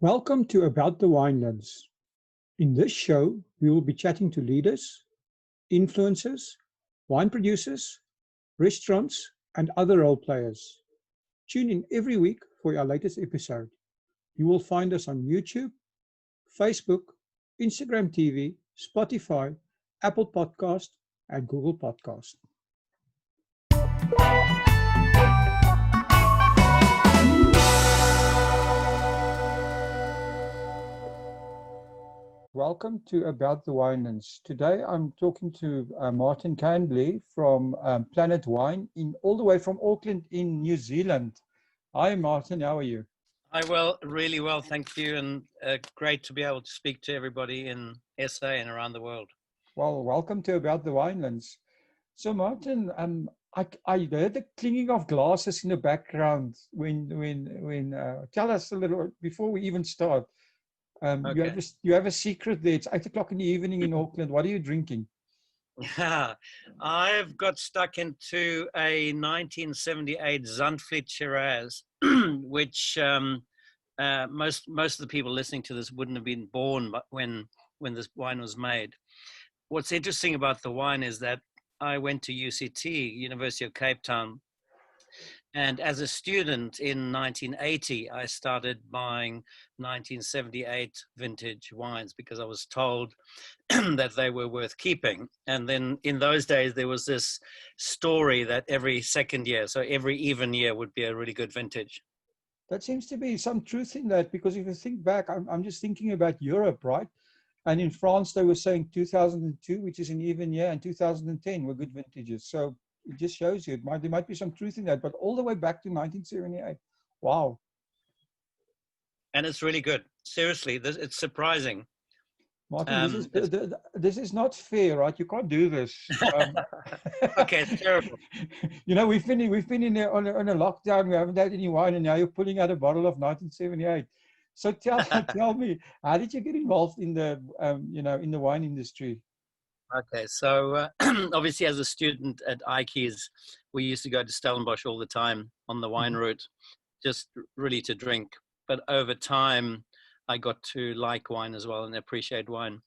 Welcome to About the Winelands. In this show, we will be chatting to leaders, influencers, wine producers, restaurants, and other role players. Tune in every week for our latest episode. You will find us on YouTube, Facebook, Instagram TV, Spotify, Apple Podcast, and Google Podcast. Welcome to About the Winelands. Today I'm talking to Martin Cahnbley from Planet Wine, all the way from Auckland in New Zealand. Hi Martin, how are you? Really well, thank you, and great to be able to speak to everybody in SA and around the world. Well, welcome to About the Winelands. So Martin, I heard the clinking of glasses in the background when tell us a little before we even start. Okay. You have a secret there. It's 8 o'clock in the evening in Auckland. What are you drinking? I've got stuck into a 1978 Zandvliet Shiraz, which most of the people listening to this wouldn't have been born when this wine was made. What's interesting about the wine is that I went to UCT, University of Cape Town, and as a student in 1980, I started buying 1978 vintage wines because I was told that they were worth keeping. And then in those days, there was this story that every second year, so every even year would be a really good vintage. That seems to be some truth in that, because if you think back, I'm just thinking about Europe, right? And in France, they were saying 2002, which is an even year, and 2010 were good vintages. So it just shows you, there might be some truth in that, but all the way back to 1978. Wow. And it's really good. Seriously, it's surprising. Martin, this is not fair, right? You can't do this. Okay, it's terrible. You know, we've been in on a lockdown. We haven't had any wine, and now you're pulling out a bottle of 1978. So tell me, how did you get involved in the in the wine industry? Okay, so obviously as a student at Ike's, we used to go to Stellenbosch all the time on the wine route, just really to drink. But over time, I got to like wine as well and appreciate wine.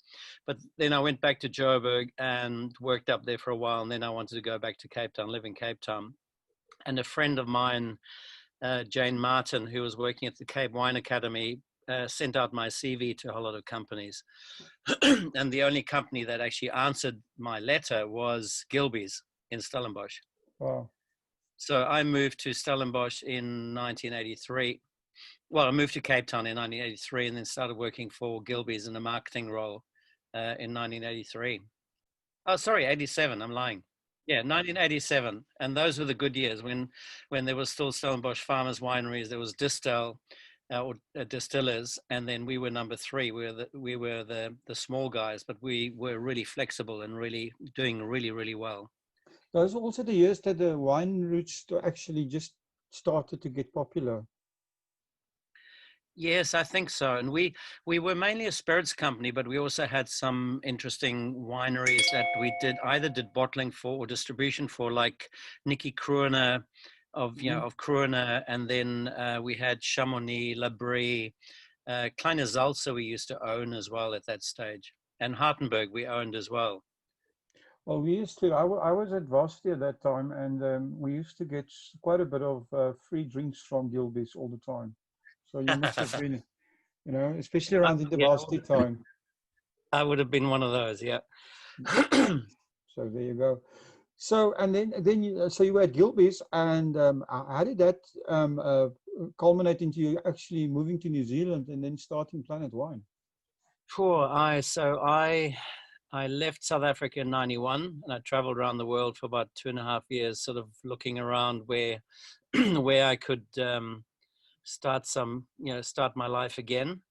But then I went back to Joburg and worked up there for a while. And then I wanted to go back to Cape Town, live in Cape Town. And a friend of mine, Jane Martin, who was working at the Cape Wine Academy, sent out my CV to a whole lot of companies. And the only company that actually answered my letter was Gilbey's in Stellenbosch. Wow. So I moved to Stellenbosch in 1983. Well, I moved to Cape Town in 1983 and then started working for Gilbey's in a marketing role in 1983. Oh, sorry, 87. I'm lying. Yeah, 1987. And those were the good years when there was still Stellenbosch Farmers Wineries. There was Distel or distillers, and then we were number three. We were the small guys, but we were really flexible and really doing really well. Those were also the years that the wine routes actually just started to get popular. Yes, I think so. And we were mainly a spirits company, but we also had some interesting wineries that we either did bottling for or distribution for, like Nicky Kruiner of Kruiner, and then we had Chamonix, Labrie, Kleine Salza we used to own as well at that stage, and Hartenberg we owned as well. Well, we used to. I was at varsity at that time, and we used to get quite a bit of free drinks from Gilbey's all the time. So you must have been, especially around the varsity time. I would have been one of those, yeah. So there you go. So and then you were at Gilbey's, and how did that culminate into you actually moving to New Zealand and then starting Planet Wine? Sure. I left South Africa in 91 and I traveled around the world for about 2.5 years, sort of looking around where I could start my life again.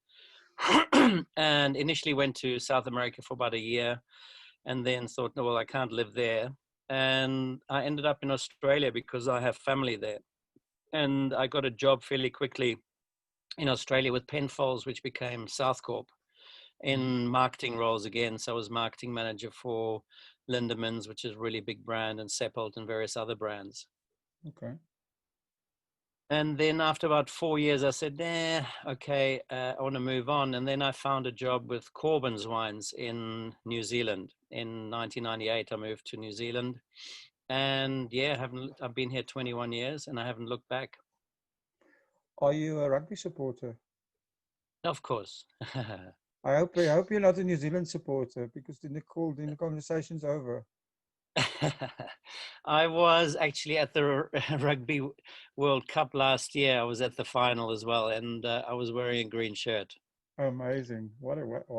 And initially went to South America for about a year and then thought, no, well, I can't live there. And I ended up in Australia because I have family there. And I got a job fairly quickly in Australia with Penfolds, which became Southcorp, in marketing roles again. So I was marketing manager for Lindemans, which is a really big brand, and Seppold and various other brands. Okay. And then after about 4 years, I said, nah, okay, I want to move on. And then I found a job with Corbin's Wines in New Zealand. In 1998, I moved to New Zealand. And yeah, I've been here 21 years and I haven't looked back. Are you a rugby supporter? Of course. I hope you're not a New Zealand supporter because then the conversation's over. I was actually at the Rugby World Cup last year. I was at the final as well, and I was wearing a green shirt. Amazing.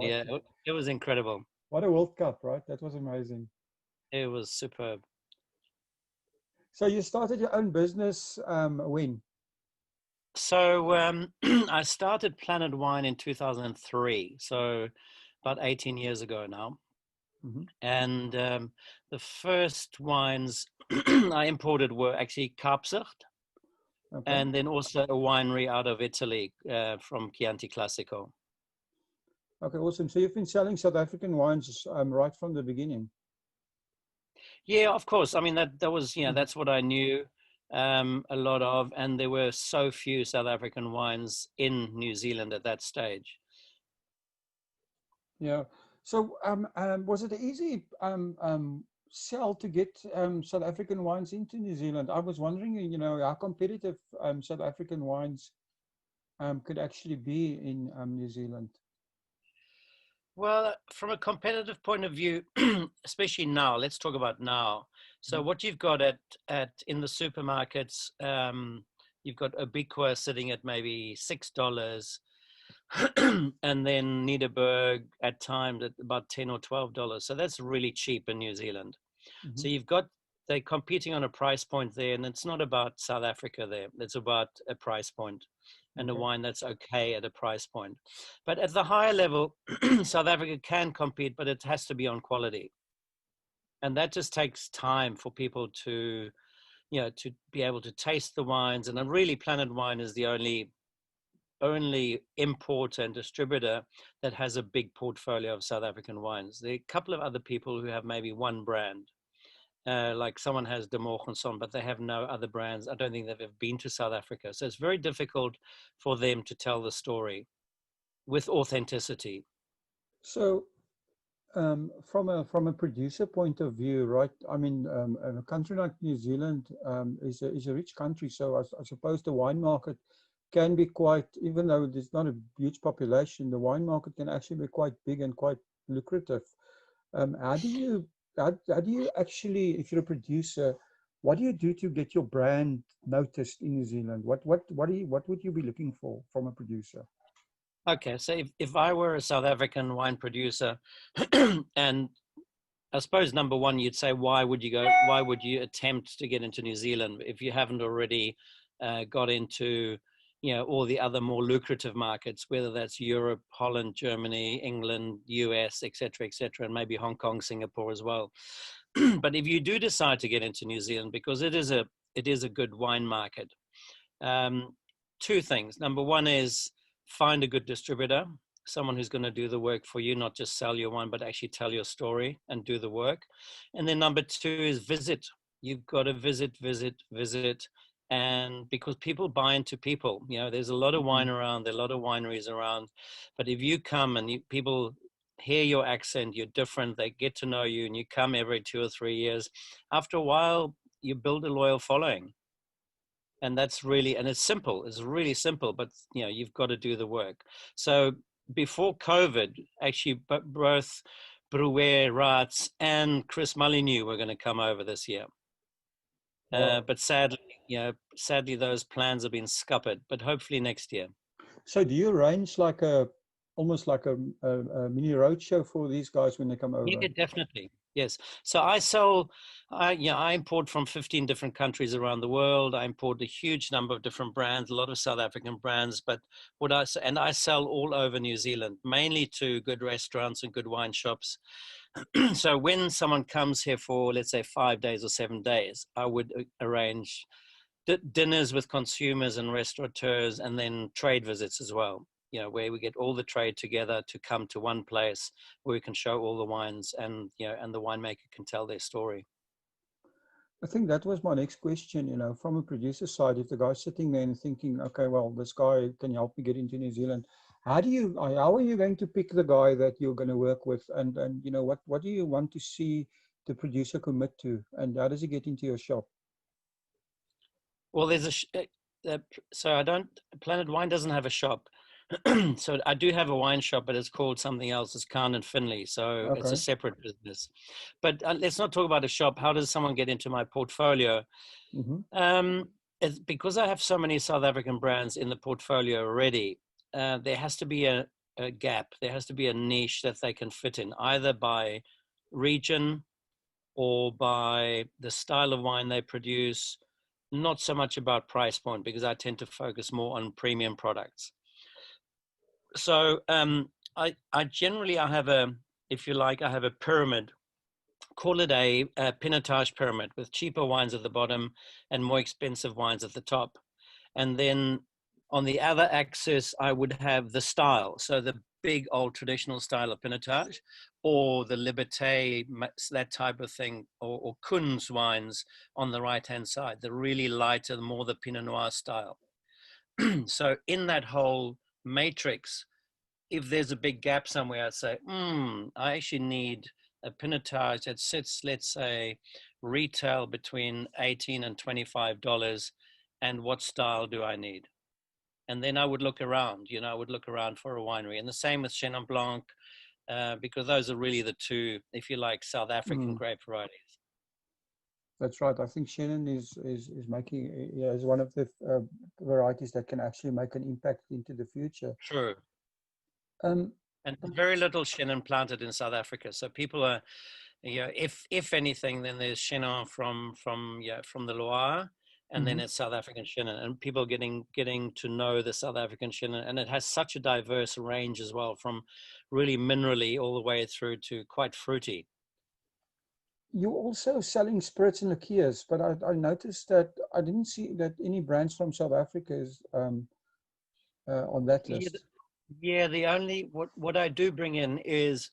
Yeah, it was incredible. What a World Cup, right? That was amazing. It was superb. So you started your own business when? So I started Planet Wine in 2003, so about 18 years ago now. Mm-hmm. And the first wines I imported were actually Kaapzicht, Okay. and then also a winery out of Italy from Chianti Classico. Okay, awesome. So you've been selling South African wines right from the beginning. Yeah, of course. I mean, that was, that's what I knew a lot of, and there were so few South African wines in New Zealand at that stage. Yeah. So was it an easy sell to get South African wines into New Zealand? I was wondering, how competitive South African wines could actually be in New Zealand. Well, from a competitive point of view, especially now, let's talk about now. So what you've got at in the supermarkets, you've got Ubiqua sitting at maybe $6, and then Nederburg at times at about $10 or $12. So that's really cheap in New Zealand. Mm-hmm. So they're competing on a price point there, and it's not about South Africa there. It's about a price point and a wine that's okay at a price point. But at the higher level, South Africa can compete, but it has to be on quality. And that just takes time for people to, to be able to taste the wines. And really, Planet Wine is the only importer and distributor that has a big portfolio of South African wines. There are a couple of other people who have maybe one brand. Like someone has De Morgenson, but they have no other brands. I don't think they've ever been to South Africa. So it's very difficult for them to tell the story with authenticity. So from a producer point of view, right? I mean, a country like New Zealand is a rich country, so I suppose the wine market can be quite, even though there's not a huge population, the wine market can actually be quite big and quite lucrative. How do you actually, if you're a producer, what do you do to get your brand noticed in New Zealand? What would you be looking for from a producer? Okay, so if I were a South African wine producer, and I suppose number one, you'd say, why would you attempt to get into New Zealand if you haven't already got into, all the other more lucrative markets, whether that's Europe, Holland, Germany, England, US, et cetera, and maybe Hong Kong, Singapore as well. But if you do decide to get into New Zealand, because it is a good wine market, two things. Number one is find a good distributor, someone who's going to do the work for you, not just sell your wine, but actually tell your story and do the work. And then number two is visit. You've got to visit. And because people buy into people, there's a lot of wine around, there are a lot of wineries around. But if you come and people hear your accent, you're different, they get to know you, and you come every 2 or 3 years, after a while, you build a loyal following. And it's really simple, but you've got to do the work. So before COVID, actually both Brouwer Raats and Chris Molyneux were going to come over this year. Wow. But sadly those plans have been scuppered, but hopefully next year. So do you arrange almost like a mini roadshow for these guys when they come over? Yeah, definitely. Yes. So I import from 15 different countries around the world. I import a huge number of different brands, a lot of South African brands, but I sell all over New Zealand, mainly to good restaurants and good wine shops. So when someone comes here for, let's say, 5 days or 7 days, I would arrange dinners with consumers and restaurateurs, and then trade visits as well, where we get all the trade together to come to one place where we can show all the wines, and and the winemaker can tell their story. I think that was my next question, from a producer side, if the guy's sitting there and thinking, okay, well, this guy can help me get into New Zealand, how are you going to pick the guy that you're going to work with? And what do you want to see the producer commit to? And how does he get into your shop? Well, so I don't, Planet Wine doesn't have a shop. So I do have a wine shop, but it's called something else. It's Kahn and Finley. So it's a Okay. separate business. But let's not talk about a shop. How does someone get into my portfolio? Mm-hmm. It's because I have so many South African brands in the portfolio already. There has to be a gap. There has to be a niche that they can fit in, either by region or by the style of wine they produce. Not so much about price point, because I tend to focus more on premium products. So I generally, I have a, if you like, I have a pyramid. Call it a pinotage pyramid, with cheaper wines at the bottom and more expensive wines at the top. And then on the other axis, I would have the style. So the big old traditional style of pinotage, or the Liberté, that type of thing, or Kunz wines on the right-hand side, the really lighter, more the Pinot Noir style. So in that whole matrix, if there's a big gap somewhere, I'd say, I actually need a pinotage that sits, let's say, retail between $18 and $25. And what style do I need? And then I would look around, I would look around for a winery. And the same with Chenin Blanc, because those are really the two, if you like, South African Mm. grape varieties. That's right. I think Shannon is making, is one of the varieties that can actually make an impact into the future. True. Um, And very little Chenin planted in South Africa. So people are, if anything, then there's Chenin from the Loire, and then mhm. it's South African Chenin, and people getting to know the South African Chenin, and it has such a diverse range as well, from really minerally all the way through to quite fruity. You're also selling spirits and liqueurs, but I noticed that I didn't see that any brands from South Africa is on that Yeah, list. yeah. The only what I do bring in is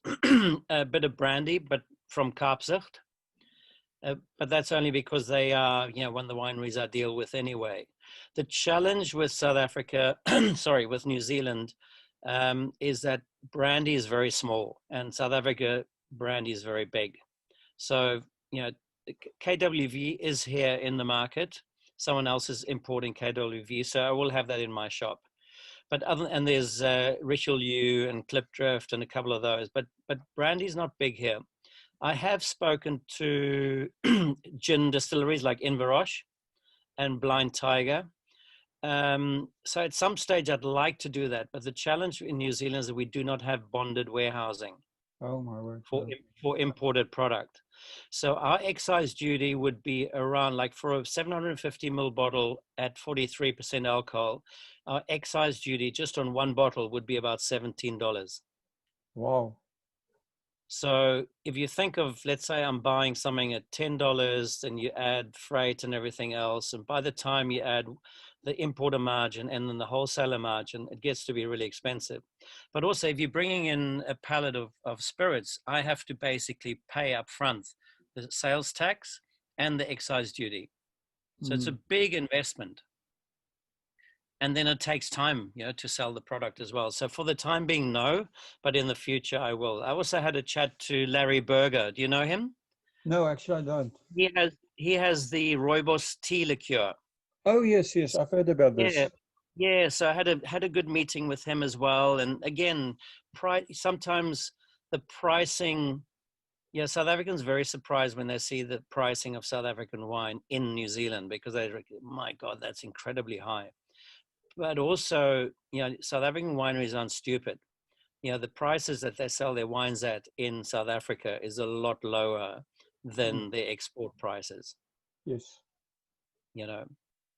a bit of brandy, but from Kaapstad. But that's only because they are, one of the wineries I deal with anyway. The challenge with South Africa, sorry, with New Zealand, is that brandy is very small, and South Africa brandy is very big. So, KWV is here in the market. Someone else is importing KWV, so I will have that in my shop. But and there's Richelieu and Klipdrift and a couple of those. But brandy's not big here. I have spoken to gin distilleries like Inverroche and Blind Tiger. So at some stage, I'd like to do that. But the challenge in New Zealand is that we do not have bonded warehousing Oh my word! for, No. for imported product. So our excise duty would be around, like, for a 750 ml bottle at 43% alcohol, our excise duty just on one bottle would be about $17. Wow. So if you think of, let's say I'm buying something at $10, and you add freight and everything else, and by the time you add the importer margin and then the wholesaler margin, it gets to be really expensive. But also, if you're bringing in a pallet of spirits, I have to basically pay up front the sales tax and the excise duty. So it's a Mm. big investment. And then it takes time, to sell the product as well. So for the time being, no, but in the future, I will. I also had a chat to Larry Berger. Do you know him? No, actually, I don't. He has the Rooibos tea liqueur. Oh yes, yes, I've heard about Yeah, this. yeah. So I had a good meeting with him as well. And again, sometimes the pricing. Yeah, South Africans are very surprised when they see the pricing of South African wine in New Zealand, because my God, that's incredibly high. But also, South African wineries aren't stupid. The prices that they sell their wines at in South Africa is a lot lower Mm. than their export prices, Yes. you know,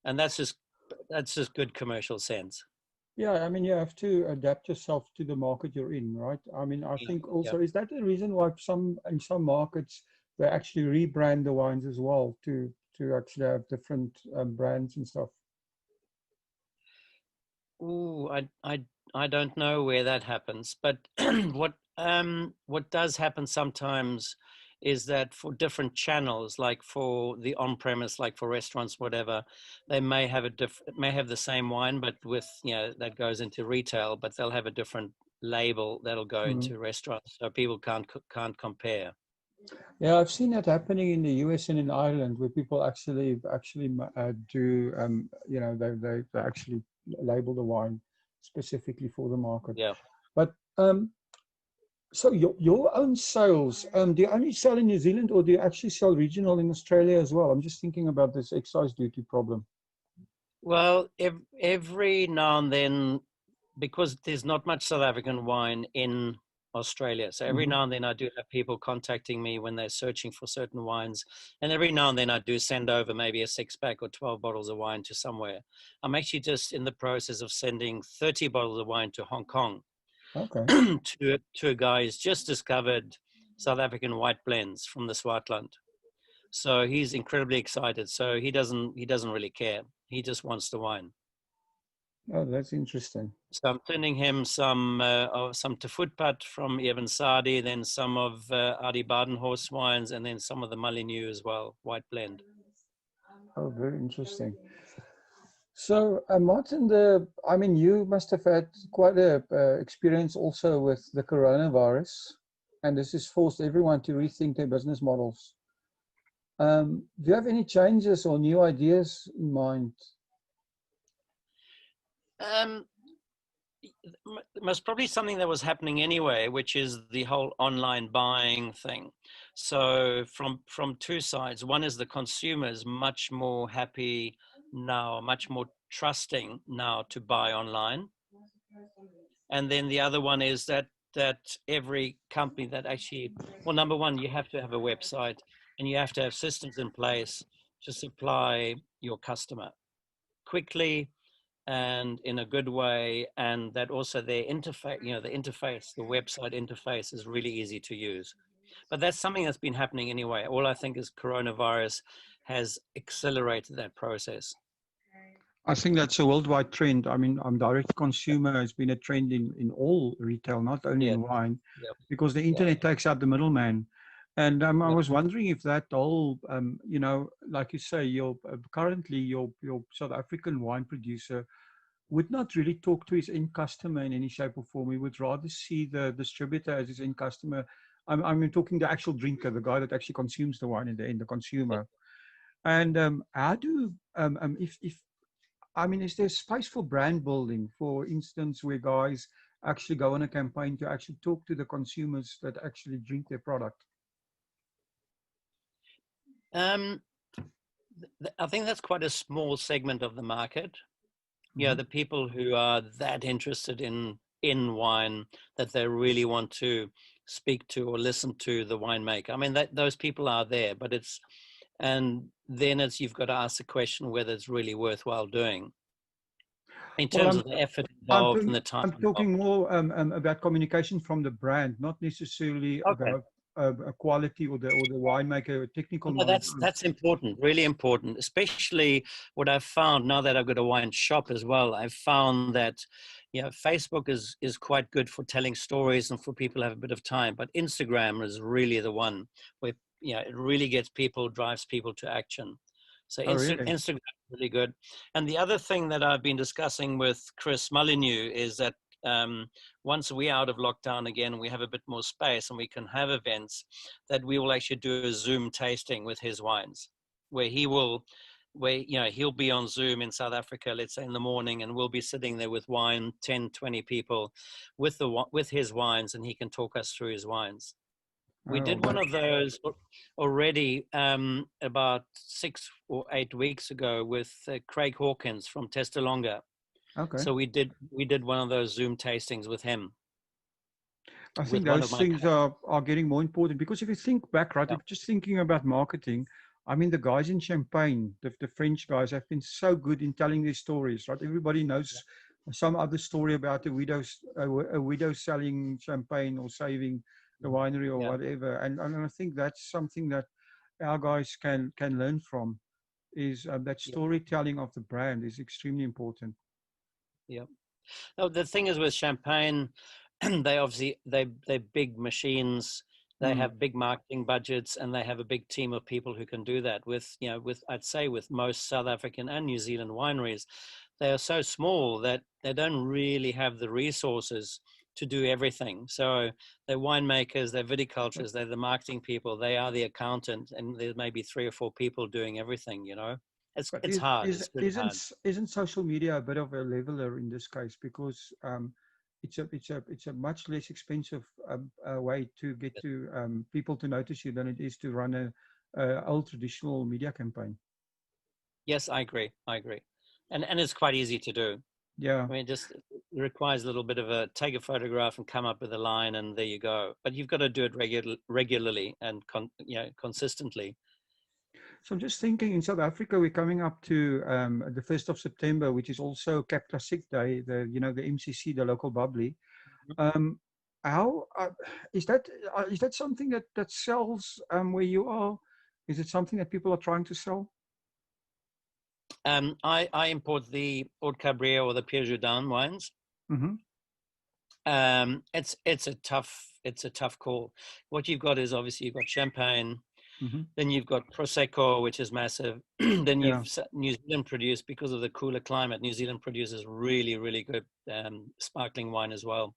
and that's just good commercial sense. Yeah, I mean, you have to adapt yourself to the market you're in, right? I mean, I Yeah, think yeah. also, is that the reason why in some markets they actually rebrand the wines as well to actually have different brands and stuff? Ooh, I don't know where that happens, but what does happen sometimes is that for different channels, like for the on-premise, like for restaurants, whatever, they may have the same wine, but with, that goes into retail, but they'll have a different label that'll go into restaurants, so people can't compare. Yeah, I've seen that happening in the US and in Ireland, where people actually do, they actually label the wine specifically for the market. Yeah. But so your own sales, do you only sell in New Zealand, or do you actually sell regional in Australia as well? I'm just thinking about this excise duty problem. Well, every now and then, because there's not much South African wine in Australia, so every now and then I do have people contacting me when they're searching for certain wines, and every now and then I do send over maybe a 6-pack or 12 bottles of wine to somewhere. I'm actually just in the process of sending 30 bottles of wine to Hong Kong. Okay. to a guy who's just discovered South African white blends from the Swartland. So he's incredibly excited. So he doesn't really care. He just wants the wine. Oh, that's interesting. So I'm sending him some Tafutpat from Evan Sadi, then some of Adi Badenhorst wines, and then some of the Malinu as well, white blend. Oh, very interesting. So, Martin, you must have had quite a experience also with the coronavirus, and this has forced everyone to rethink their business models. Do you have any changes or new ideas in mind? Most probably something that was happening anyway, which is the whole online buying thing. So from two sides, one is the consumer is much more happy now, much more trusting now to buy online. And then the other one is that every company that actually, well, number one, you have to have a website and you have to have systems in place to supply your customer quickly and in a good way, and that also their interface, the website interface is really easy to use. But that's something that's been happening anyway. All I think is coronavirus has accelerated that process. I think that's a worldwide trend. I mean, direct consumer has been a trend in all retail, not only in wine, because the internet takes out the middleman. And I was wondering if that whole, like you say, currently your South African wine producer would not really talk to his end customer in any shape or form. He would rather see the distributor as his end customer. I'm talking the actual drinker, the guy that actually consumes the wine in the end, the consumer. And how do, is there space for brand building, for instance, where guys actually go on a campaign to actually talk to the consumers that actually drink their product? I think that's quite a small segment of the market. Yeah, the people who are that interested in wine that they really want to speak to or listen to the winemaker. I mean, those people are there, but you've got to ask the question whether it's really worthwhile doing in terms of the effort involved and the time. I'm talking more about communication from the brand, not necessarily about a quality or the winemaker or technical knowledge. That's important, really important, especially what I've found now that I've got a wine shop as well. I've found that Facebook is quite good for telling stories and for people to have a bit of time, but Instagram is really the one where it really drives people to action. So Instagram is really good. And the other thing that I've been discussing with Chris Molyneux is that once we're out of lockdown again, we have a bit more space and we can have events, that we will actually do a Zoom tasting with his wines, where he'll be on Zoom in South Africa, let's say in the morning, and we'll be sitting there with 10, 20 people with his wines, and he can talk us through his wines. We did one of those already about 6 or 8 weeks ago with Craig Hawkins from Testalonga. Okay. So we did one of those Zoom tastings with him. I think those things are getting more important, because if you think back, right, if you're just thinking about marketing, I mean, the guys in Champagne, the French guys, have been so good in telling their stories, right? Everybody knows some other story about a widow selling champagne or saving the winery or whatever. And I think that's something that our guys can learn from, is that storytelling of the brand is extremely important. Yeah. No, the thing is with Champagne, they're big machines. They have big marketing budgets, and they have a big team of people who can do that. With, you know, with, I'd say with most South African and New Zealand wineries, they are so small that they don't really have the resources to do everything. So they're winemakers, they're viticulturists, they're the marketing people, they are the accountant, and there's maybe 3 or 4 people doing everything, you know. But It's hard. It's really hard. isn't social media a bit of a leveler in this case, because it's a much less expensive way to get to people to notice you than it is to run a old traditional media campaign. Yes, I agree. And it's quite easy to do. Yeah. I mean, just it requires a little bit of take a photograph and come up with a line, and there you go. But you've got to do it regularly and consistently. So I'm just thinking, in South Africa, we're coming up to the 1st of September, which is also Cap Classic Day, the MCC, the local bubbly. How is that something that sells where you are? Is it something that people are trying to sell? I import the Haute Cabrières or the Pierre Jourdain wines. It's a tough call. What you've got is, obviously, you've got champagne. Then you've got Prosecco, which is massive. Then you've New Zealand produced, because of the cooler climate. New Zealand produces really, really good sparkling wine as well.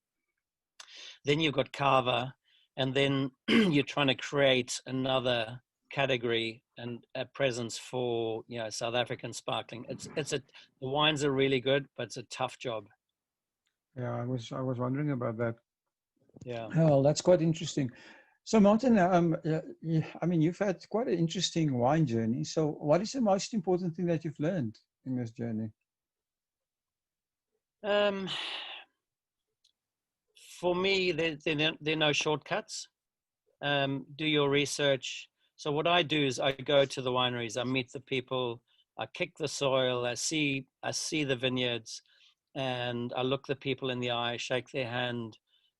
Then you've got Cava, and then you're trying to create another category and a presence for, you know, South African sparkling. The wines are really good, but it's a tough job. Yeah, I was wondering about that. Yeah. Oh, that's quite interesting. So Martin, I mean, you've had quite an interesting wine journey. So what is the most important thing that you've learned in this journey? For me, there are no shortcuts. Do your research. So what I do is I go to the wineries, I meet the people, I kick the soil, I see the vineyards, and I look the people in the eye, shake their hand.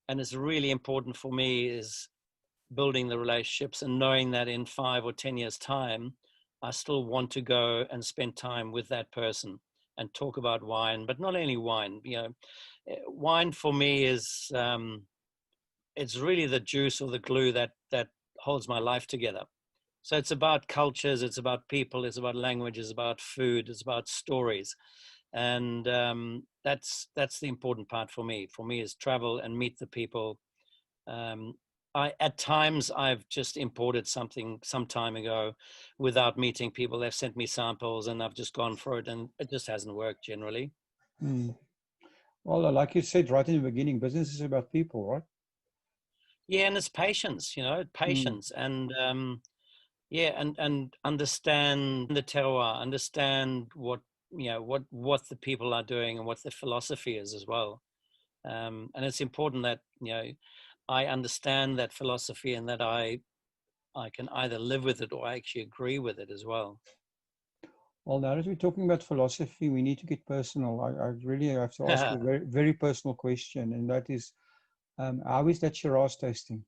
And it's really important for me is building the relationships and knowing that in 5 or 10 years' time, I still want to go and spend time with that person and talk about wine, but not only wine. You know, wine for me is it's really the juice or the glue that holds my life together. So it's about cultures, it's about people, it's about language, it's about food, it's about stories, and that's the important part for me. For me, is travel and meet the people. At times I've just imported something some time ago without meeting people. They've sent me samples and I've just gone for it, and it just hasn't worked generally. Well, like you said right in the beginning, business is about people, right? Yeah, and it's patience, you know, patience, and and understand the terroir, understand what, you know, what the people are doing and what the philosophy is as well. And it's important that, you know, I understand that philosophy and that I can either live with it or I actually agree with it as well. Well, now that we're talking about philosophy, we need to get personal. I really have to ask you a very, very personal question, and that is, how is that Shiraz tasting?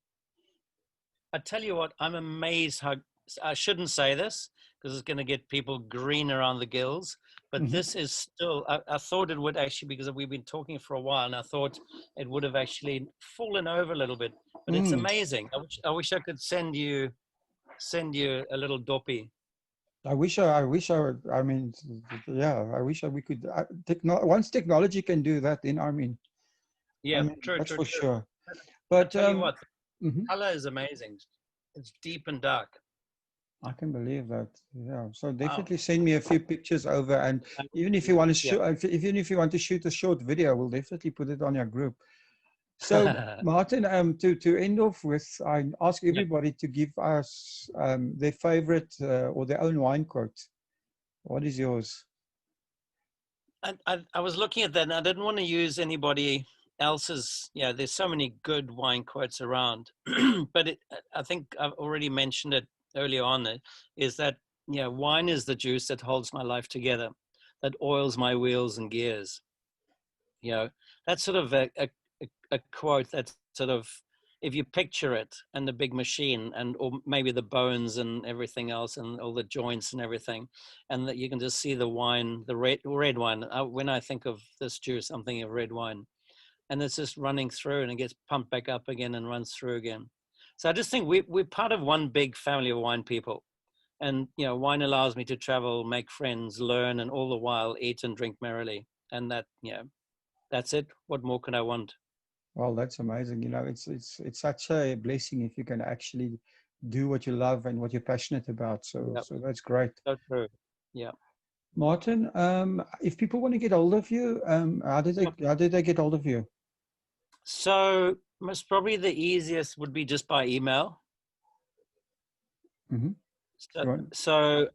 I tell you what, I'm amazed how, I shouldn't say this because it's going to get people green around the gills, but this is still, I thought it would actually, because we've been talking for a while, and I thought it would have actually fallen over a little bit, but it's amazing. I wish I could send you a little doppy. I wish I would, I mean, yeah, I wish we could, once technology can do that, then yeah, true, that's true, for true. sure. But I tell you what, the color is amazing. It's deep and dark. I can believe that. Yeah. So definitely send me a few pictures over, and even if you want to shoot, even if you want to shoot a short video, we'll definitely put it on your group. So Martin, to end off with, I ask everybody to give us their favorite or their own wine quote. What is yours? I was looking at that, and I didn't want to use anybody else's. Yeah, there's so many good wine quotes around, but I think I've already mentioned it earlier on. Is that, you know, wine is the juice that holds my life together, that oils my wheels and gears. You know, that's sort of a quote that sort of, if you picture it and the big machine, and or maybe the bones and everything else and all the joints and everything, and that you can just see the wine, the red wine. When I think of this juice, I'm thinking of red wine, and it's just running through, and it gets pumped back up again and runs through again. So I just think we're part of one big family of wine people. And, wine allows me to travel, make friends, learn, and all the while eat and drink merrily. And that's it. What more can I want? Well, that's amazing. It's such a blessing if you can actually do what you love and what you're passionate about. So Yep. so that's great. So true. Yeah. Martin, if people want to get hold of you, how did they get hold of you? So most probably the easiest would be just by email. Mm-hmm. So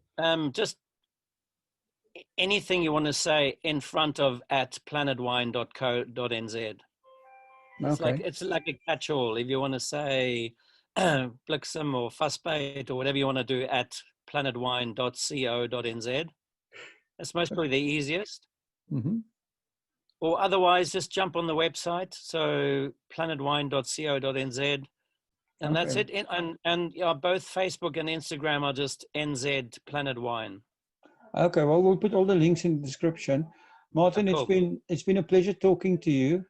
just anything you want to say in front of @planetwine.co.nz. It's like a catch-all. If you want to say Blixum or Fussbait or whatever you want to do @planetwine.co.nz. That's most probably the easiest. Mm-hmm. Or otherwise, just jump on the website. So planetwine.co.nz. And that's it. And both Facebook and Instagram are just NZ Planet Wine. Okay, well, we'll put all the links in the description. Martin, Cool. it's been a pleasure talking to you.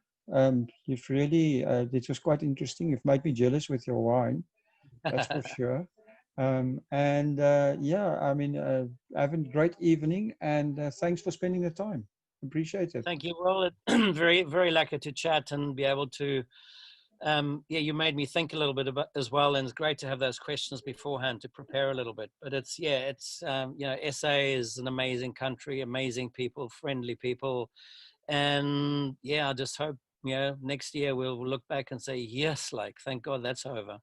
You've really, it was quite interesting. You've made me jealous with your wine, that's for sure. Yeah, I mean, have a great evening, and thanks for spending the time. Appreciate it. Thank you. Well, very, very lucky to chat and be able to. You made me think a little bit about as well, and it's great to have those questions beforehand to prepare a little bit. But SA is an amazing country, amazing people, friendly people, and I just hope next year we'll look back and say yes, like thank God that's over,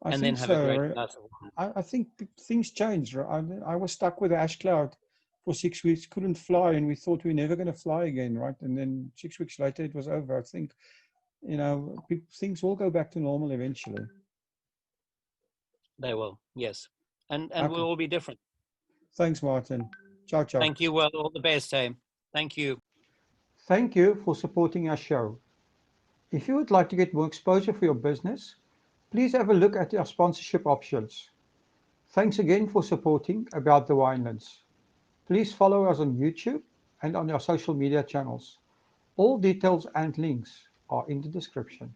and then have a great glass of wine. I think things changed. I was stuck with the ash cloud for 6 weeks, couldn't fly, and we thought we were never going to fly again, right? And then 6 weeks later, it was over. I think. Things will go back to normal eventually. They will, yes. And we'll all be different. Thanks, Martin. Ciao, ciao. Thank you. Well, all the best, hey. Thank you. Thank you for supporting our show. If you would like to get more exposure for your business, please have a look at our sponsorship options. Thanks again for supporting About the Winelands. Please follow us on YouTube and on our social media channels. All details and links are in the description.